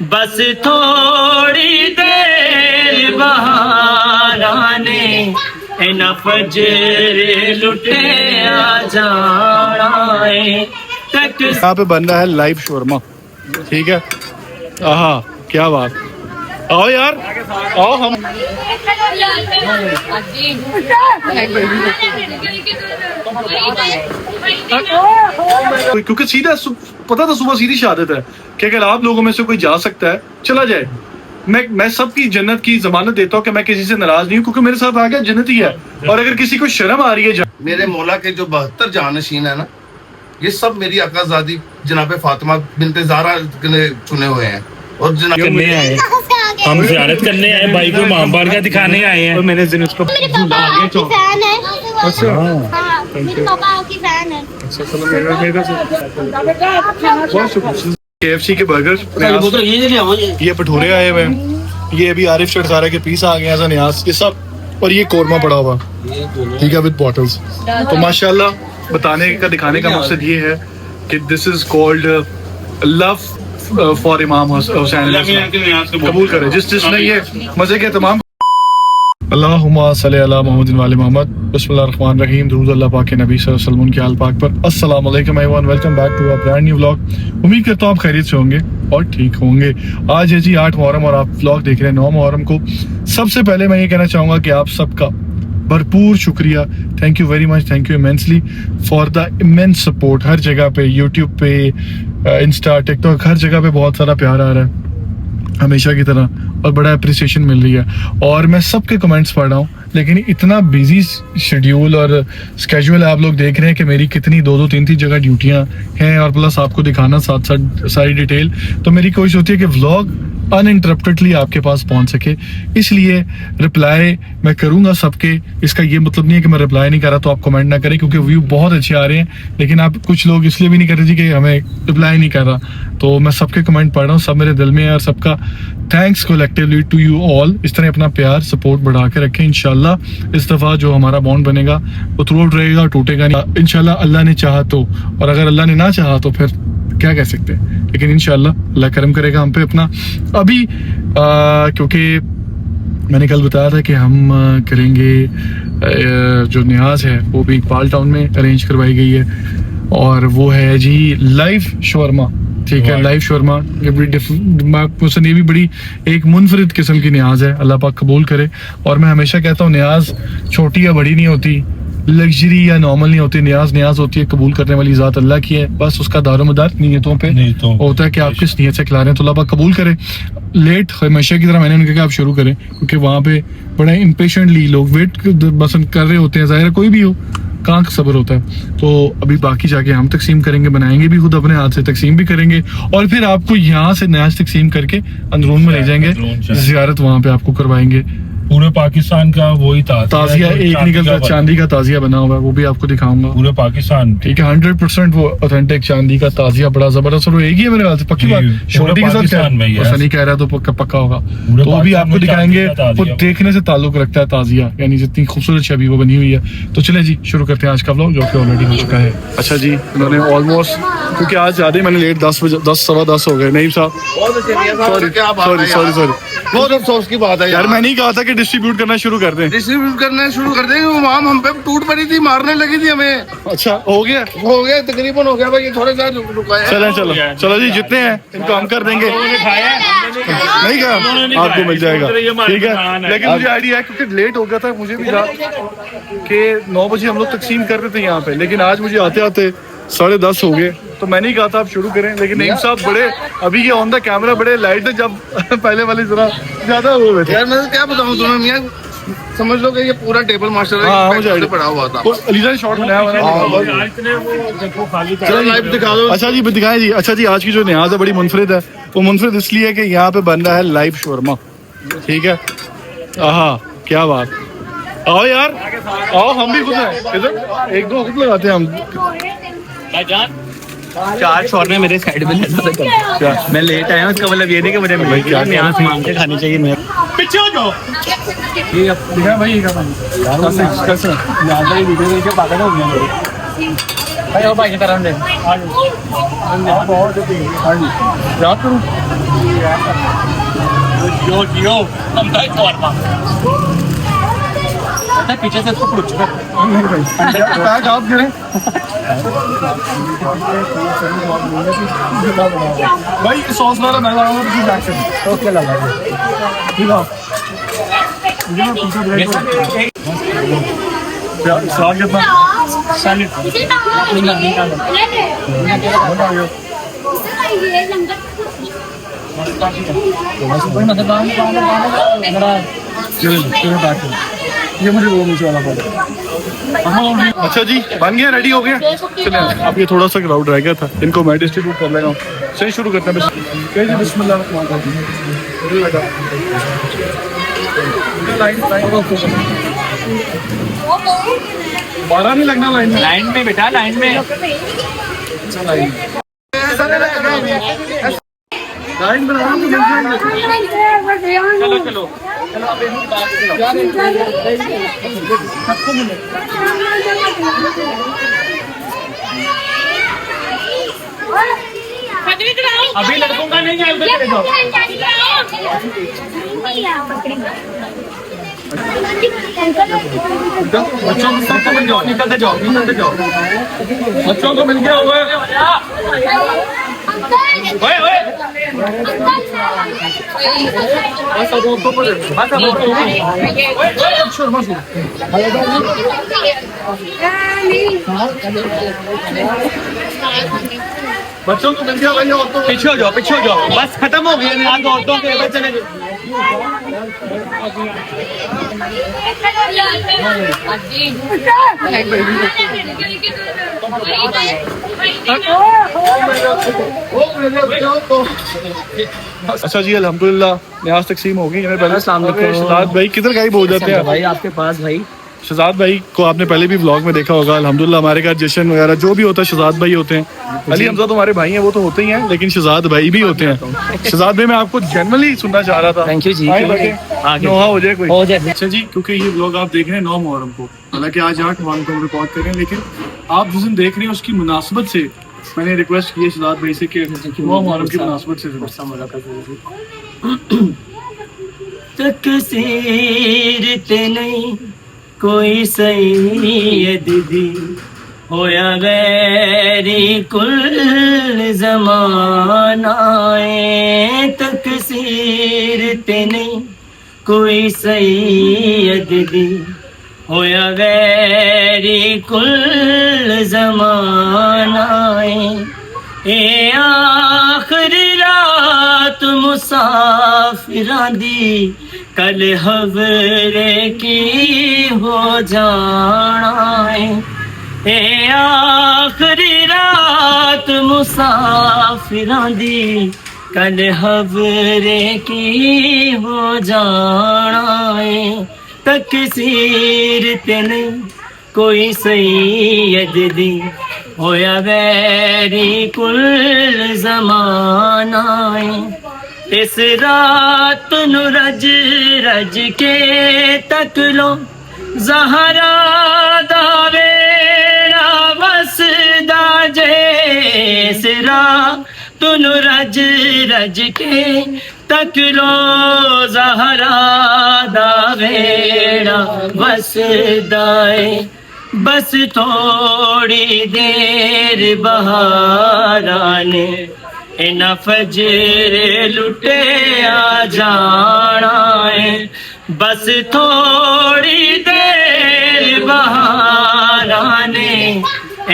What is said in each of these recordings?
बस थोड़ी देर बहाराने न फजर लुटे आ जाए। यहाँ पे बन रहा है लाइव शोरमा, ठीक है। आहा क्या बात, आओ यार आओ हम। क्योंकि सीधा पता था सुबह सीधी शहादत है कि अगर आप लोगों में से कोई जा सकता है चला जाए। मैं सबकी जन्नत की जमानत देता हूँ कि मैं किसी से नाराज नहीं हूँ, क्योंकि मेरे साथ आ गया जन्नत ही है। और अगर किसी को शर्म आ रही है, मेरे मौला के जो 72 जानशीन है ना, ये सब मेरी आकाज़ादी जनाब फातिमा बिनते ज़हरा ने चुने हुए हैं। और जनाब हम ज़ियारत करने आए, भाई को मामबार का दिखाने आए हैं। और मैंने दिन उसको KFC के बर्गर, ये भटूरे आए हुए हैं, ये अभी आरिफ शर्सारा के पीस आ गए हैं, न्याज ये सब, और ये कोरमा पड़ा हुआ, ठीक है, विद बॉटल्स। तो माशाल्लाह बताने का दिखाने का मकसद ये है कि this is called love for इमाम हुसैन। कबूल करे जिसने ये मजे के तमाम। अल्लाहुम्मा सल्ली अला मुहम्मद व आले मुहम्मद। बिस्मिल्लाहिर्रहमानिर्रहीम। दुरूद अल्लाह पाक के नबी सल्लल्लाहु अलैहि वसल्लम के आल पाक पर। अस्सलाम वालेकुम everyone, welcome back to a brand new vlog. उम्मीद करता हूँ आप खैरियत से होंगे और ठीक होंगे। आज है जी 8 मुहर्रम और आप व्लॉग देख रहे हैं 9 मुहर्रम को। सबसे पहले मैं ये कहना चाहूँगा कि आप सबका भरपूर शुक्रिया, thank you very much, thank you immensely for the immense support. हर जगह पे, यूट्यूब पे, इंस्टा, टिकटॉक, हर जगह पे बहुत सारा प्यार आ रहा है हमेशा की तरह, और बड़ा अप्रिसिएशन मिल रही है। और मैं सबके कमेंट्स पढ़ रहा हूँ, लेकिन इतना बिजी शेड्यूल और स्केड्यूल आप लोग देख रहे हैं कि मेरी कितनी 2-2, 3-3 जगह ड्यूटियाँ हैं, और प्लस आपको दिखाना साथ साथ सारी डिटेल। तो मेरी कोशिश होती है कि व्लॉग अनइंटरप्टेडली आपके पास पहुंच सके, इसलिए रिप्लाई मैं करूंगा सबके। इसका ये मतलब नहीं है कि मैं रिप्लाई नहीं कर रहा तो आप कमेंट ना करें, क्योंकि व्यू बहुत अच्छे आ रहे हैं, लेकिन आप कुछ लोग इसलिए भी नहीं कर रहे जी कि हमें रिप्लाई नहीं कर रहा। तो मैं सबके कमेंट पढ़ रहा हूँ, सब मेरे दिल में है, और सबका thanks collectively to you all. इस तरह अपना प्यार सपोर्ट बढ़ा के रखें। इंशाल्लाह इस दफ़ा जो हमारा बॉन्ड बनेगा वो थ्रू आउट रहेगा, टूटेगा नहीं इंशाल्लाह, अल्लाह ने चाहा तो। और अगर अल्लाह ने ना चाहा तो फिर क्या कह सकते हैं, लेकिन इंशाल्लाह अल्लाह करम करेगा हम पे अपना। अभी क्योंकि मैंने कल बताया था कि हम करेंगे जो न्याज है वो भी इकबाल टाउन में अरेंज करवाई गई है, और वो है जी लाइव शोरमा, ठीक है, लाइव शोरमा। ये भी बड़ी एक मुनफरिद किस्म की न्याज है, अल्लाह पाक कबूल करे। और मैं हमेशा कहता हूँ न्याज छोटी या बड़ी नहीं होती, लग्जरी या नॉर्मल नहीं होती, न्याज होती है कबूल करने वाली ज़ात अल्लाह की है। बस उसका दारोमदार नीयतों पे होता है कि आप किस नीयत से खिला रहे हैं। तो अल्लाह पाक कबूल करे। लेट हमेशा की तरह मैंने उनका कहा आप शुरू करें, क्योंकि वहाँ पे बड़ा इम्पेशेंटली लोग वेट पसंद कर रहे होते हैं, ज़ाहिर है कोई भी हो, कहाँ का सब्र होता है। तो अभी बाकी जाके हम तकसीम करेंगे, बनाएंगे भी खुद अपने हाथ से, तकसीम भी करेंगे, और फिर आपको यहाँ से न्याज तकसीम करके अंदरून में ले जाएंगे, ज़ियारत वहाँ पे आपको करवाएंगे। पूरे पाकिस्तान का वही ताजिया एक निकलता चांदी का ताजिया बना हुआ है, वो भी आपको दिखाऊंगा। पूरे पाकिस्तान, ठीक है, 100% वो ऑथेंटिक चांदी का ताजिया, बड़ा जबरदस्त। और वो एक ही है मेरे ख्याल से, पक्की बात, छोटी के साथ नहीं कह रहा तो पक्का होगा। तो वो भी आपको दिखाएंगे, वो देखने से ताल्लुक रखता है ताजिया, यानी जितनी खूबसूरत छवि वो बनी हुई है। तो चले जी शुरू करते हैं आज का व्लॉग, जो कि ऑलरेडी हो चुका है। अच्छा जी, उन्होंने ऑलमोस्ट, क्योंकि आज ज्यादा मैंने लेट 10 बजे 10 सवा 10 हो गए। नहीं साहब सॉरी बहुत अफसोस की बात है यार, मैं नहीं कहा था कि डिस्ट्रीब्यूट करना शुरू कर दें। डिस्ट्रीब्यूट करना शुरू कर दें, वो माम हम पे टूट पड़ी थी, मारने लगी थी हमें। अच्छा हो गया तकरीबन हो गया भाई, ये थोड़ा सा रुका है। चलो जी, जितने हैं इनको हम कर देंगे। नहीं कहा आपको मिल जाएगा, ठीक है। लेकिन मुझे आइडिया है, क्योंकि लेट हो गया था, मुझे भी था कि 9 बजे हम लोग तकसीम कर रहे थे यहाँ पे, लेकिन आज मुझे आते आते 10:30 हो गए। तो मैंने ही कहा था आप शुरू करें, लेकिन नईम साहब बड़े अभी ये ऑन द कैमरा बड़े लाइट है, जब पहले वाली जरा ज्यादा हो गए थे। यार मैं क्या बताऊं तुम्हें मियां, समझ लो कि ये पूरा टेबल मास्टर है, पड़ा हुआ था। तो अलीजा शॉट बनाया हुआ है, चलो लाइव दिखा दो। अच्छा जी दिखाएं जी। अच्छा जी, आज की जो न्याज है बड़ी मुनफरिद है। वो मुनफरिद इसलिए है कि यहाँ पे बन रहा है लाइव शोरमा, ठीक है। आहा क्या बात, आओ यार आओ, हम भी खुद हैं इधर, 1-2 खुद लगाते हैं हम। 4 शॉर्मे मेरे साइड में क्या मैं लेट आया हूँ, इसका मतलब ये नहीं कि मुझे भाई क्या यहाँ से मांग के खानी चाहिए। मेरे पीछे हो जाओ, ये दिखा भाई, ये का पानी कैसे यहाँ पे वीडियो देख के पागल हो गया। भाई ओ भाई की तरह दे हां जी याद करूं यो हम भाई कोरमा पीछे से इसको पूछ नहीं भाई पैक आप गिरे भाई सॉस वाला मैं लगाऊंगा तो बैक से ओके लगा ठीक है स्वाद कितना सैलेड ये मुझे वो नीचे वाला पड़ा। अच्छा जी बन गया रेडी हो गया चलिए अब ये थोड़ा सा क्राउड रह गया था इनको मैं डिस्ट्रीब्यूट कर लेगा सही शुरू करते हैं बिस्मिल्लाह बारह नहीं लगना लाइन में बेटा लाइन में लाइन बना चलो चलो अभी लड़कों का नहीं है बच्चों को सबको मिल जाओ निकलते जाओ बच्चों को मिल गया हुआ बच्चों को मिल गया भाई औरतों पीछे हो जाओ बस खत्म हो गया आज औरतों के चले जाओ अच्छा जी अल्हम्दुलिल्लाह न्याज़ तकसीम हो गई पहले शहजाद भाई किधर गायब हो जाते हैं भाई आपके पास भाई शहजाद भाई को आपने पहले भी व्लॉग में देखा होगा अल्हम्दुलिल्लाह हमारे घर जश्न वगैरह जो भी होता है शहजाद भाई होते हैं अली हमजा तो हमारे भाई हैं वो तो होते ही हैं लेकिन शहजाद भाई भी होते हैं शहजाद भाई मैं आपको जनरली सुनना चाह रहा था थैंक यू जी नोहा हो जाए कोई हो जाए अच्छा जी क्योंकि ये व्लॉग आप देख रहे हैं 9 मुहर्रम को हालांकि आज 8 मुहर्रम को रिकॉर्ड कर रहे हैं लेकिन आप जिस दिन देख रहे हैं उसकी मुनासबत से मैंने रिक्वेस्ट की है शहजाद भाई से कि 9 मुहर्रम की मुनासबत से तकसीर ते नहीं कोई सैयद दी होया गैरी कुल ज़मानाए तकसीर ते नहीं कोई सैयद दी होया गैरी कुल ज़मानाए ए आखिरी रात मुसाफिरां दी कल हवरे की हो जाना है ए आखिरी रात मुसाफिरां दी कल हवरे की हो जाना है तकसीर ते नहीं कोई सैयद दी होया गैरी कुल ज़माना है इस रात नु रज रज के तक लो ज़हरा दा वेड़ा वसदा जे इस रात नु रज रज के तक लो ज़हरा दा वेड़ा वसदा बस थोड़ी देर बहाराने इना फजर लुटे आ जाना है बस थोड़ी देर बहाराने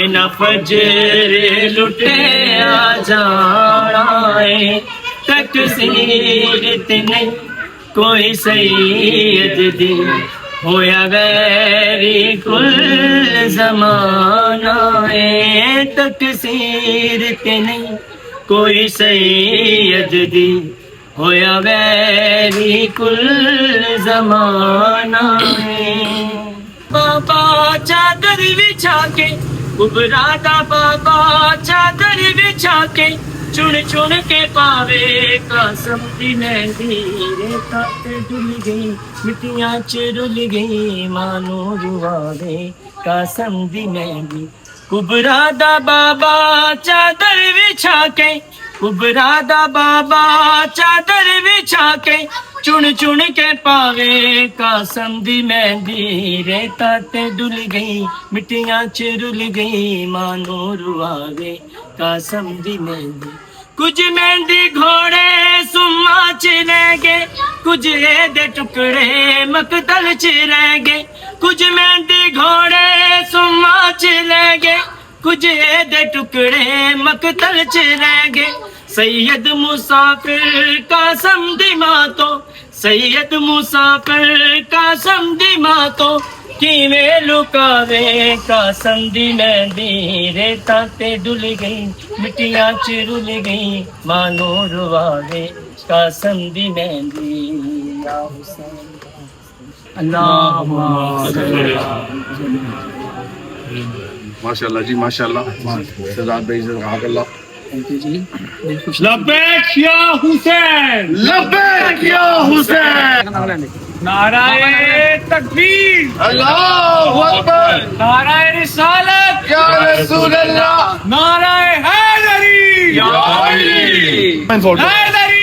इना फजर लुटे आ जाना है तकसीर ते नहीं कोई सैयद दी होया गैरी कुल ज़माना है तकसीर ते नहीं कोई सैयद दी होया गैरी कुल ज़माना है बाबा चादर बिछा के उबरादा बाबा चादर बिछा के चुन चुन के पावे कसम दी मेहंदी रेता ते डुल गई मिट्टियां च रुल गई मानो रुआवे कसम दी मेहंदी कुबरा दा बाबा चादर बिछा के, कुबरा दा बाबा चादर बिछा के, चुन चुन के पावे कासम दी मेहंदी, रेता ते डुल गई मिट्टियां च रुल गई, मानो रुआवे कासम दी मेहंदी। कुछ मेहंदी घोड़े सुम्मा च रह गए, कुछ दे टुकड़े मकतल च रह गए, कुछ मेहंदी घोड़े सुम्मा च रह गए, कुछ दे टुकड़े मकतल च रह गए। सैयद मुसाफिर कासम दी मातो, सैयद मुसाफिर कासम दी मातो, किवें लुकावे कासम दी मेहंदी, रेता ते डुल गई मिट्टियां च रुल गई, मानो रुवावे कासम दी मेहंदी। या हुसैन अल्लाहुम्मा माशाल्लाह जी माशाल्लाह। सजाद भाई जज़ाकल्लाह। लब्बैक या हुसैन, लब्बैक या हुसैन। नाराए तकबीर, अल्लाहु अकबर। नाराए रिसालत, या रसूल अल्लाह। नाराए हैदरी, या अली। अच्छा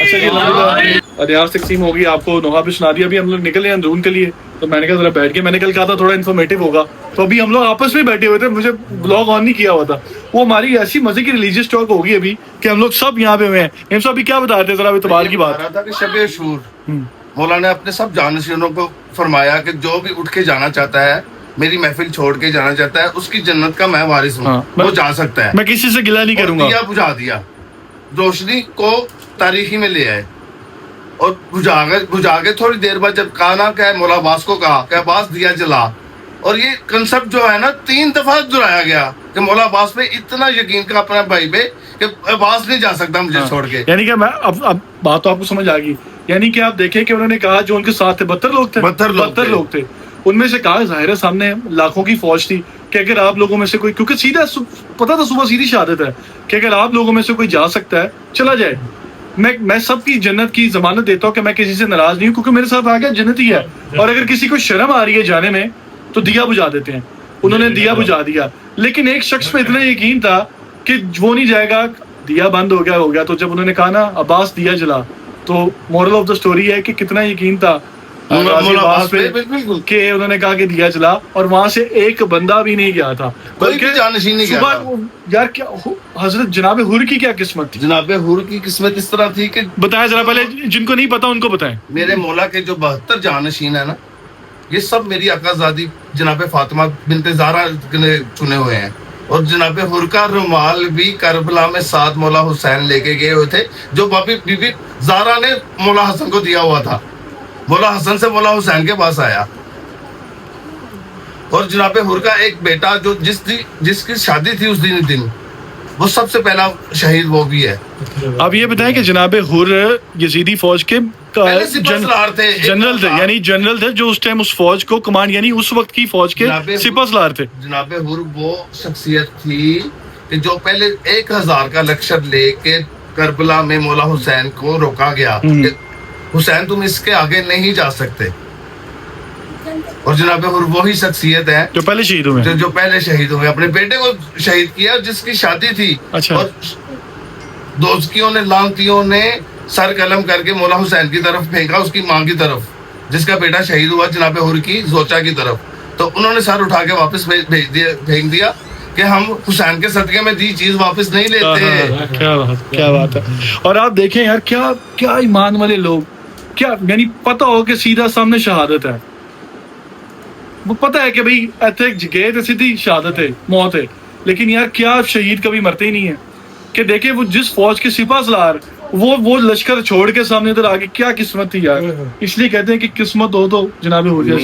जी, अलियास तकसीम होगी, आपको नोहा भी सुना दिया। अभी हम लोग निकले हैं अंदरून के लिए, तो मैंने कहा जरा बैठ के, मैंने कल कहा था थोड़ा इन्फॉर्मेटिव होगा, तो अभी हम लोग आपस में बैठे हुए थे, मुझे ब्लॉग ऑन नहीं किया हुआ था। वो हमारी ऐसी मजे की रिलीजियस टॉक होगी अभी कि हम लोग सब यहाँ पे हुए हैं। हम सब अभी क्या बता रहे थे जरा इतबार की बात? रहा था कि शब शूर मौला ने अपने सब जानशीनों को फरमाया कि जो भी उठ के जाना चाहता है, मेरी महफिल छोड़ के जाना चाहता है, उसकी जन्नत का मैं वारिस हूँ। हाँ, वो जा सकता है। मैं किसी से गिला नहीं करूंगा। दिया बुझा दिया, रोशनी को तारीखी में ले आए और बुझा के थोड़ी देर बाद जब कहा ना क्या मौला अब्बास को कहा कि अब्बास दिया जला, और ये कंसेप्ट जो है ना 3 दफा दोहराया गया कि मौला अब्बास पे इतना यकीन का अपना भाई पे कि अब्बास नहीं जा सकता मुझे छोड़ के। यानी कि मैं अब बात तो आपको समझ आ गई। यानी कि आप देखें कि उन्होंने कहा जो उनके साथ थे 72 लोग थे, 72 लोग थे, उनमें से कहा जाहिर है सामने लाखों की फौज थी कि अगर आप लोगों में से कोई, क्योंकि सीधा पता था सुबह सीधी शहादत है कि अगर आप लोगों में से कोई जा सकता है चला जाए। मैं सबकी जन्नत की जमानत देता हूँ कि मैं किसी से नाराज नहीं हूँ, क्योंकि मेरे साथ आ गया जन्नत ही है। और अगर किसी को शर्म आ रही है जाने में तो दिया बुझा देते हैं। उन्होंने दिया बुझा दिया, लेकिन एक शख्स पे इतना यकीन था कि वो नहीं जाएगा, दिया बंद हो गया। तो जब उन्होंने कहा ना अब्बास दिया जला, तो मोरल ऑफ द स्टोरी है कि कितना यकीन था अब्बास पे कि उन्होंने कहा कि दिया जला, और वहां से एक बंदा भी नहीं गया था, बल्कि जानशीन नहीं गया था। यार क्या हजरत जनाब हुर की क्या किस्मत थी? जनाब हुर की किस्मत इस तरह थी कि बताया जरा, पहले जिनको नहीं पता उनको बताएं। मेरे मौला के जो 72 जानशीन है ना, ये सब मेरी अकाज़ादी जनाब फातिमा बिनते ज़हरा ने चुने हुए हैं। और जनाब हुर का रुमाल भी करबला में साथ मौला हुसैन लेके गए हुए थे, जो बीबी ज़हरा ने मौला हसन को दिया हुआ था। मौला हसन से मौला हुसैन के पास आया। और जनाब हुर का एक बेटा जो जिसकी शादी थी उस दिन वो सबसे पहला शहीद वो भी है। अब ये बताएं कि जनाब हुर यजीदी फौज के जनरल थे, यानी जनरल थे जो उस टाइम उस फौज को कमांड, यानी उस वक्त की फौज के सिपहसालार थे। जनाब हुर वो शख्सियत थी कि जो पहले 1000 का लश्कर लेके करबला में मौला हुसैन को रोका गया, हुसैन तुम इसके आगे नहीं जा सकते। और जनाब हुर वही शख्सियत है जो पहले शहीद हुए, जो पहले शहीद हुए, अपने बेटे को शहीद किया जिसकी शादी थी। अच्छा। और दोस्तियों ने लानतियों ने सर कलम करके मौला हुसैन की तरफ फेंका, उसकी माँ की तरफ, जिसका बेटा शहीद हुआ जनाब हुर की जोचा की तरफ। तो उन्होंने सर उठा के वापस फेंक दिया कि हम हुसैन के सदके में दी चीज वापस नहीं लेते। क्या बात है। और आप देखें यार क्या ईमान वाले लोग, क्या यानी पता हो कि सीधा सामने शहादत है, वो पता है कि भाई ऐसे गए तो सीधी शहादत है, मौत है, लेकिन यार क्या शहीद कभी मरते ही नहीं है। कि देखे वो जिस फौज के सिपहसालार वो लश्कर छोड़ के सामने इधर आगे, क्या किस्मत थी यार। इसलिए कहते हैं कि किस्मत हो तो जनाब हो जाए,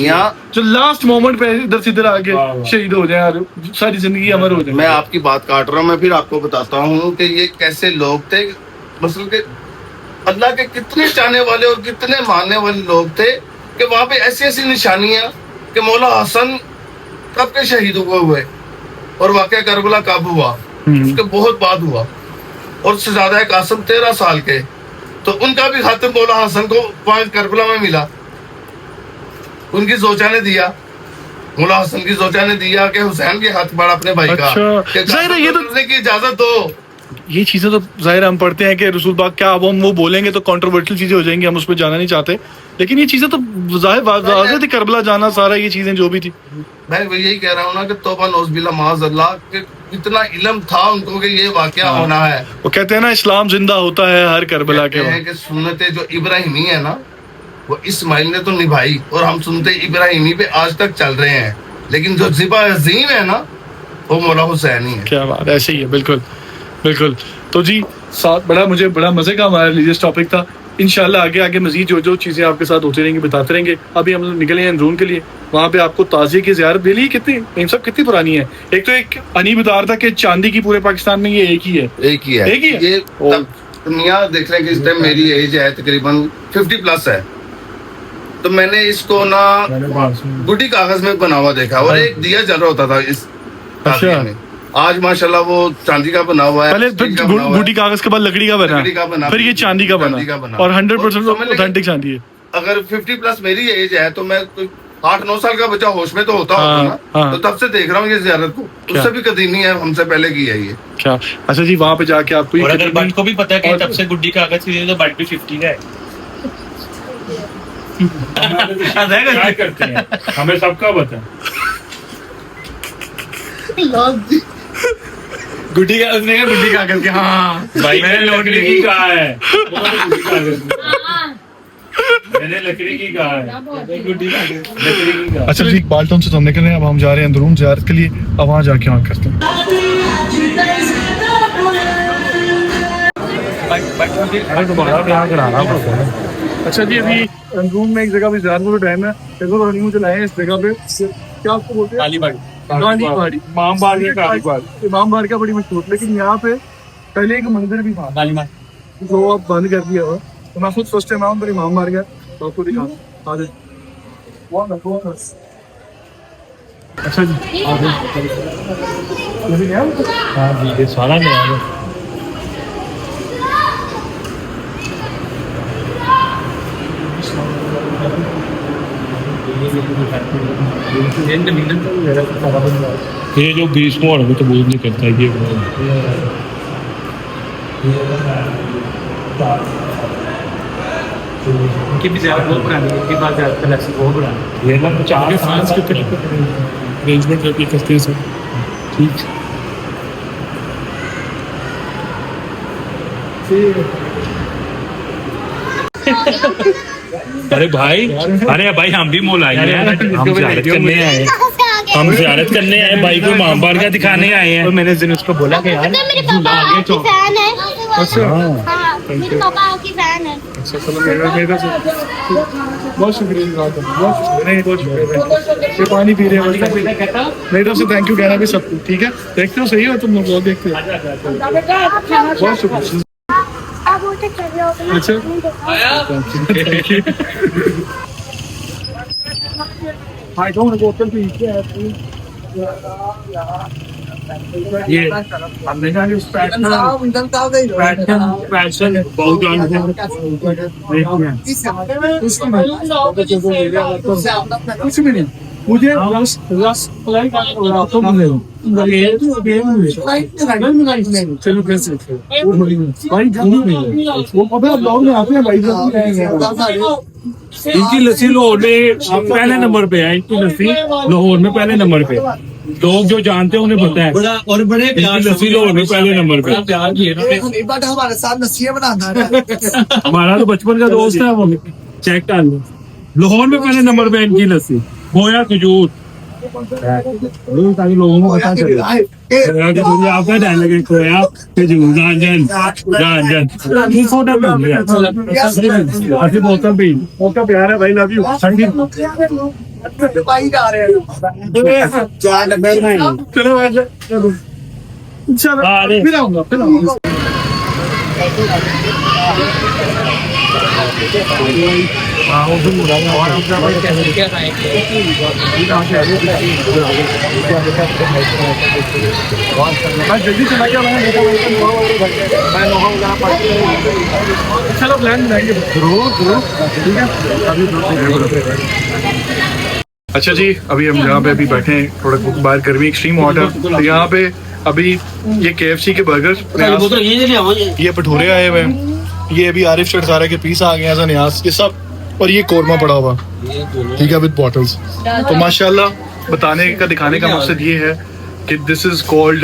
जो लास्ट मोमेंट पे इधर से इधर आगे शहीद हो जाए यार, सारी जिंदगी अमर हो जाए। मैं आपकी बात काट रहा हूँ, मैं फिर आपको बताता हूँ कि ये कैसे लोग थे। मसल के अल्लाह के कितने चाहने वाले और कितने मानने वाले लोग थे कि वहां पे ऐसी ऐसी निशानियां कि मौला हसन कब के शहीद हुए और वाकया करबला कब हुआ, उसके बहुत बाद हुआ। और शहजादा कासिम 13 साल के, तो उनका भी खातिम मौला हसन को करबला में मिला, उनकी जोचा ने दिया। मुल्ला हसन की जोजा ने दिया कि हुसैन के हाथ बढ़ा अपने भाई का अच्छा, कि जाहिर है ये तो- करने की इजाजत दो। ये चीजें तो जाहिर है हम पढ़ते हैं कि रसूल पाक क्या, अब हम वो बोलेंगे तो कंट्रोवर्शियल चीजें हो जाएंगी, हम उस पर जाना नहीं चाहते, लेकिन ये चीजें तो जाहिर वाज़ेह थी, करबला जाना, सारा ये चीजें जो भी थी। मैं यही कह रहा हूँ ना कि तौबा नौज़बिल्लाह माज़अल्लाह कि इतना इल्म था उनको कि ये वाकया होना है। वो कहते हैं ना इस्लाम जिंदा होता है हर करबला के कहते हैं कि सुन्नते जो इब्राहिमी है ना, वो इस्माइल ने तो निभाई और हम सुनते इब्राहिमी पे आज तक चल रहे हैं, लेकिन जो ज़िबा अज़ीम है ना वो मौला हुसैन ही है। क्या बात, ऐसे ही है, बिल्कुल बिल्कुल। तो जी साथ मुझे बड़ा मजे का हमारा रिलीजियस टॉपिक था। इंशाल्लाह आगे आगे मजीद जो जो चीजें आपके साथ होती रहेंगी बताते रहेंगे। अभी हम लोग निकले हैं अंदरून के लिए, वहाँ पे आपको ताज़िए की ज़ियारत मिली। कितनी सब कितनी पुरानी है। एक तो एक अनी बता रहा था कि चांदी की पूरे पाकिस्तान में ये एक ही है। एक ही है ये दुनिया देख रहे हैं कि इस टाइम मेरी एज है तकरीबन 50+ है, तो मैंने इसको ना गुड्डी कागज में बना हुआ देखा और एक दिया जल रहा होता था इस ताज़िए में। आज माशाल्लाह वो चांदी का बना हुआ है। पहले गुड्डी कागज के बाद लकड़ी का बना, फिर ये चांदी का बना और 100% ऑथेंटिक चांदी है। अगर 50+ मेरी एज है तो मैं 8-9 साल का बच्चा होश में तो होता होगा ना, तो तब से देख रहा हूँ ये ज़ियारत को, उससे भी कदीमी है, हमसे पहले की है ये। क्या अच्छा जी, वहाँ पे जाके आपको और अगर बट को भी पता है कि तब से गुड्डी कागज की तो बट भी 50 का है। क्या करते हैं, हमें सबका पता है। गुड्डी कागज के, हाँ भाई मैंने लकड़ी की कहा है, मैंने लकड़ी की कहा है, लकड़ी की कहा। अच्छा जी, बाल्टन से तो हम निकल रहे हैं, अब हम जा रहे हैं अंदरून ज़ियारत के लिए। अब वहाँ जाके वहाँ करते हैं। अच्छा जी, अभी अंदरून में एक जगह पे ज़ियारत का टाइम है, मुझे लाए हैं इस जगह पे, क्या आपको बोलते हैं, इमाम बाड़ का बड़ी मशहूर। लेकिन यहाँ पे पहले एक मंदिर भी था जो अब बंद कर दिया हुआ। तो मैं खुद फर्स्ट टाइम आऊँ, इमाम बाड़ गया तो आपको दिखा। अच्छा जी, हाँ जी, ये सारा नया है। ये जो 20 मोड़ है तो बोझ नहीं करता ये उनकी भी ज़्यादा बहुत पुरानी है, उनकी बात ज़्यादा कलेक्शन बहुत पुरानी है। ये ना 4 के अरेंजमेंट करके करते हैं सब। ठीक अरे भाई, अरे भाई हम भी मोल आए हैं, हम ज़ियारत करने आए हैं, हम ज़ियारत करने आए, भाई को इमाम बाड़ का दिखाने आए हैं। और मैंने दिन उसको बोला कि यार मेरे पापा आपकी फैन है। अच्छा हाँ, मेरे पापा आपकी फैन है। अच्छा, चलो मेरा से बहुत शुक्रिया, बहुत शुक्रिया। ये पानी पी रहे हैं मेरी तरफ से, थैंक यू कहना भी सबको। ठीक है, देखते हो सही हो तुम लोग, देखते हो, बहुत शुक्रिया। आप उठे चले हो। अच्छा thank you. I don't go to the ये हमने कहा कि पैशन बहुत कुछ भी नहीं, मुझे रस चलो कैसे भाई वो पता लोग में आते हैं भाई, इनकी लस्सी लाहौर में पहले नंबर पे है, इनकी लस्सी लाहौर में पहले नंबर पे। लोग जो जानते हैं उन्हें पता है, और बड़े इनकी लस्सी लाहौर में पहले नंबर पे। प्यार किए हमारे साथ नसीहत बनाना है। हमारा तो बचपन का दोस्त है, वो चेक कर लो, लाहौर में पहले नंबर पे इनकी लस्सी। खोया खजूर ताकि लोगों को पता चले। आपका डायलॉग लगे खोया खजूर गांजन गांजन फोटो ऐसे बोतल भी आपका प्यार है भाई, लव यू। भाई जा रहे हैं चलो फिर आऊंगा। जल्दी चला गया चलो प्लान बनाएंगे जरूर, ठीक है। अच्छा जी, अभी हम यहाँ पे अभी बैठे हैं, थोड़ा बाहर गर्मी एक्सट्रीम हॉट है, तो यहाँ पे अभी ये KFC के बर्गर, ये भटूरे आए हुए हैं, ये अभी आरिफ शर्ट सारे के पीस आ गए हैं, न्यास ये सब, और ये कोरमा पड़ा हुआ, ठीक है, विद बॉटल्स। तो माशाल्लाह बताने का दिखाने का मकसद ये है कि this is called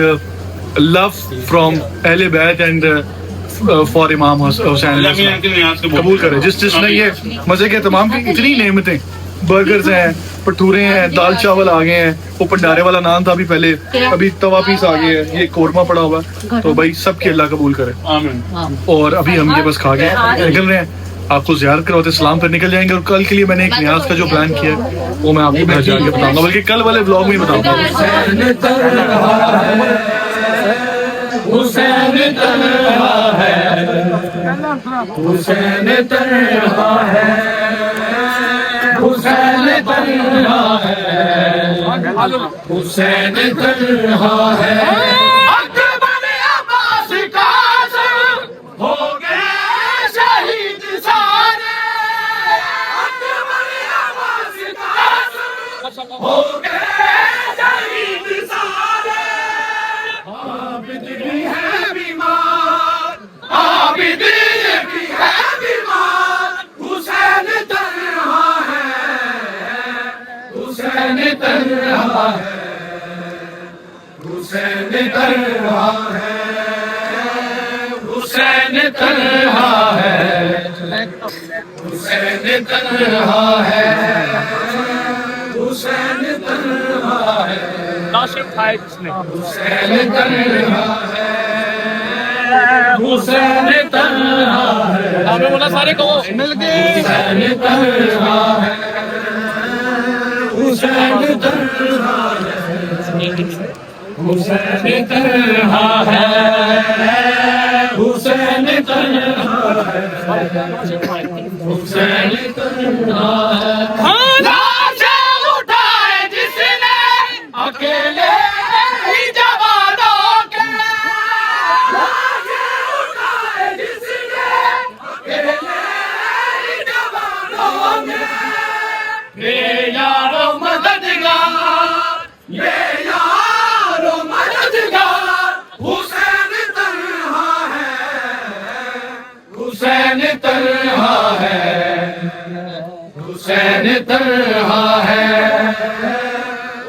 love from अहले बैत एंड फॉर इमाम हुसैन, कबूल करे जिसने ये मजे के तमाम की इतनी नेमतें, बर्गर्स हैं, भटूरे हैं, दाल चावल आ गए हैं, वो भंडारे वाला नान था अभी पहले, अभी तवा पीस आ गए हैं, ये कोरमा पड़ा हुआ, तो भाई सबके अल्लाह कबूल करे। और अभी हम ये बस खा के निकल रहे हैं, आपको ज़ियारत करवाते सलाम फिर निकल जाएंगे। और कल के लिए मैंने एक न्याज का जो प्लान किया है वो मैं आपको घर जाके बताऊंगा, बल्कि कल वाले ब्लॉग में बताऊंगा। आपने बोला सारे कहो मिल उठाए जिसने अकेले ही जवानों के, उठाए जिसने अकेले ही जवानों के, ये यारो मददगार, ये यारो मददगार, हुसैन तन्हा है, हुसैन तन्हा है, हुसैन तन्हा है,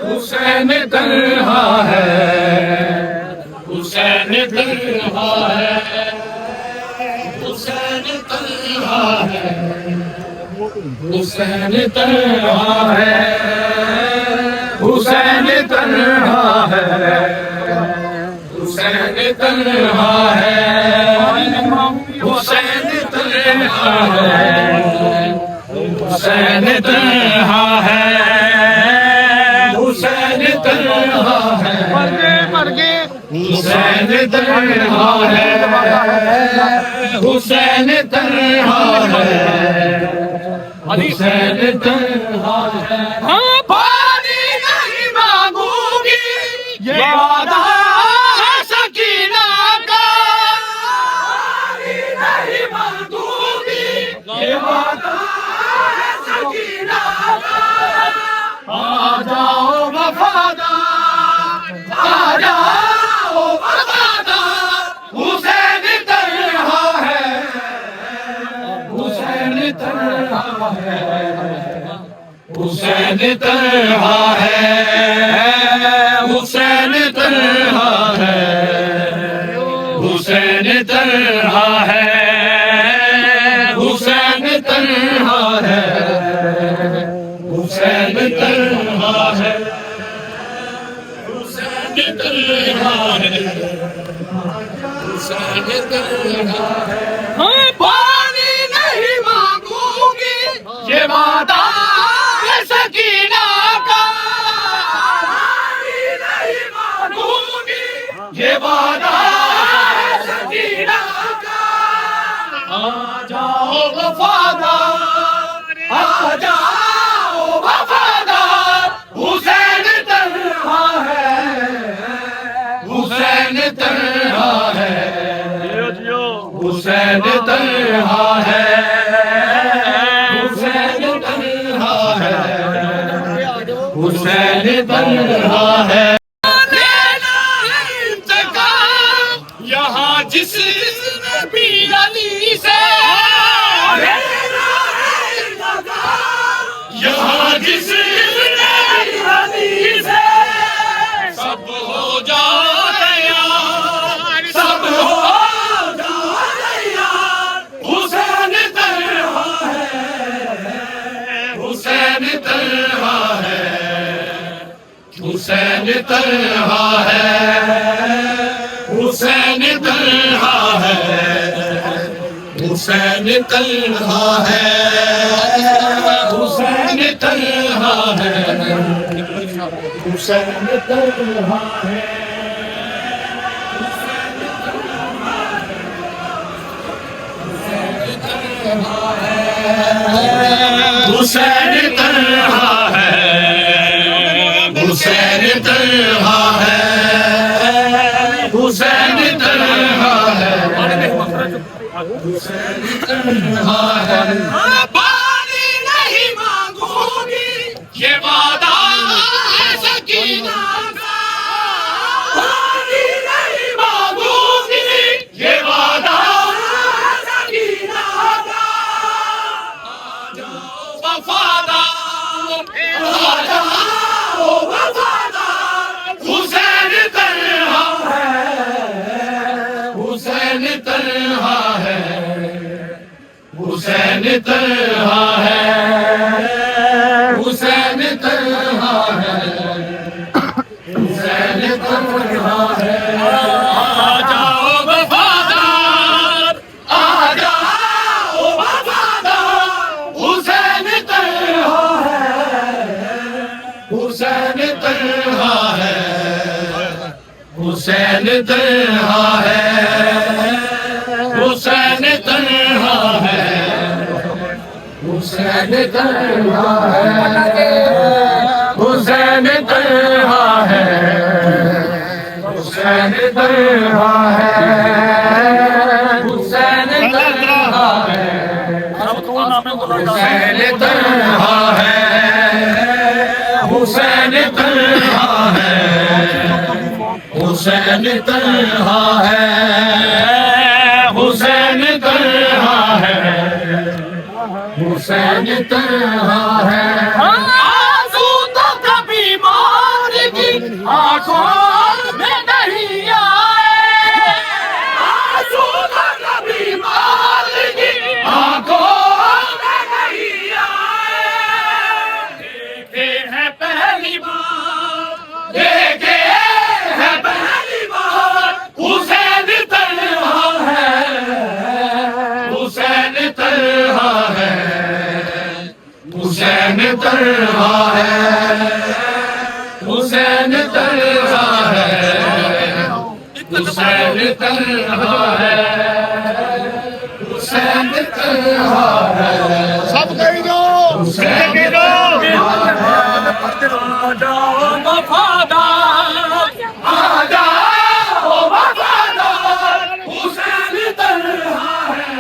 हुसैन तन्हा है, हुसैन तन्हा है, हुसैन तन्हा है, हुसैन तन्हा है, हुसैन तन्हा है, हुसैन तन्हा है, हुसैन तन्हा है, हुसैन तन्हा है, हुसैन तन्हा है, मर गए हुसैन तन्हा है, हुसैन तन्हा है, हुसैन तन्हा है। हाँ पानी नहीं मांगूंगी ये वादा है सकीना का, पानी नहीं मांगूंगी ये वादा है सकीना का, आ जाओ वफादार, आ जाओ वफादार, हुसैन तन्हा है, हुसैन तन्हा है, हुसैन तन्हा है, हुसैन तन्हा है, हुसैन तन्हा है, हुसैन तन्हा है, हुसैन तन्हा है, हुसैन तन्हा है, हुसैन तन्हा है। हाँ पानी नहीं मांगूंगी ये वादा है सकीना का, पानी नहीं मांगूंगी ये वादा है सकीना का, आ जाओ वफादार, आ जाओ वफादार, हुसैन तन्हा है, हुसैन तन्हा है, हुसैन तन्हा हुसैन तन्हा है यहाँ जिस नबी अली से यहाँ जिस नबी अली से सब हो जाए यार, सब हो जाए यार। हुसैन तन्हा है, हुसैन तन्हा है, हुसैन तन्हा है, हुसैन तन्हा है, हुसैन तन्हा है, हुसैन तन्हा है, हुसैन तन्हा है। हुसैन तन्हा है, हुसैन तन्हा है, हुसैन तन्हा है, हुसैन तन्हा है। पानी नहीं मांगूंगी ये वादा है सकीना का, पानी नहीं मांगूंगी ये वादा है सकीना का। वफादार आ जाओ वफादार, हुसैन तन्हा है, हुसैन तन्हा है, हुसैन तन्हा है, हुसैन तन्हा है, हुसैन तन्हा है। आ जाओ वफादार, आ जाओ वफादार, हुसैन तन्हा है, हुसैन तन्हा है, हुसैन तन्हा है, हुसैन तन्हा है, हुसैन तन्हा है, हुसैन तन्हा है, हुसैन तन्हा है, हुसैन तन्हा है, हुसैन तन्हा है, हुसैन तन्हा है, हुसैन तन्हा है, हुसैन तन्हा है, हुसैन तन्हा है। आंसू तो कभी मौत की आंखों में नहीं आए, आंसू तो कभी मौत की आंखों में नहीं आए। देखे हैं पहली बार, देखे हैं पहली बार, हुसैन तन्हा है, हुसैन तन्हा है, हुसैन तन्हा है, हुसैन तन्हा है, हुसैन तन्हा है, हुसैन तन्हा है। सब कह दो, हुसैन वफादार, आ जाओ वफादार, हुसैन तन्हा है,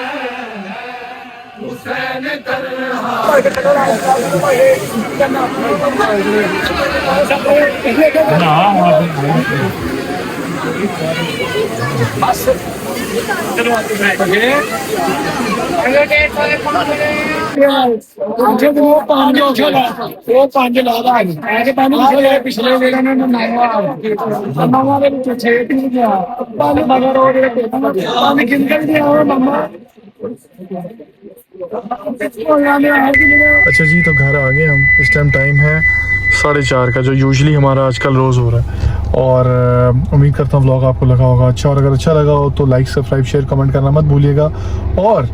हुसैन तन्हा अच्छा जी, तो घर आ गए हम। इस टाइम टाइम है 4:30 का, जो यूजुअली हमारा आजकल रोज़ हो रहा है। और उम्मीद करता हूँ व्लॉग आपको लगा होगा अच्छा, और अगर अच्छा लगा हो तो लाइक, सब्सक्राइब, शेयर, कमेंट करना मत भूलिएगा। और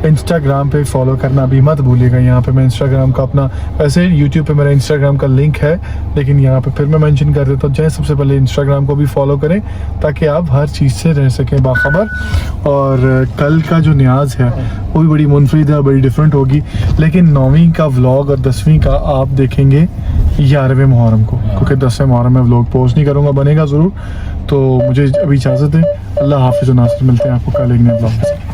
इंस्टाग्राम पे फॉलो करना भी मत भूलिएगा। यहाँ पे मैं इंस्टाग्राम का अपना, वैसे यूट्यूब पे मेरा इंस्टाग्राम का लिंक है, लेकिन यहाँ पे फिर मैं मेंशन कर देता हूँ, चाहे सबसे पहले इंस्टाग्राम को भी फॉलो करें ताकि आप हर चीज़ से रह सकें बाखबर। और कल का जो न्याज है वो भी बड़ी मुनफरिद है, बड़ी डिफरेंट होगी। लेकिन 9वीं का व्लॉग और 10वीं का आप देखेंगे 11वें मुहर्रम को, क्योंकि 10वें मुहर्रम में व्लॉग पोस्ट नहीं करूँगा, बनेगा ज़रूर। तो मुझे अभी इजाज़त है। अल्लाह हाफिज़, नासिर, मिलते हैं आपको कल एक नए व्लॉग में।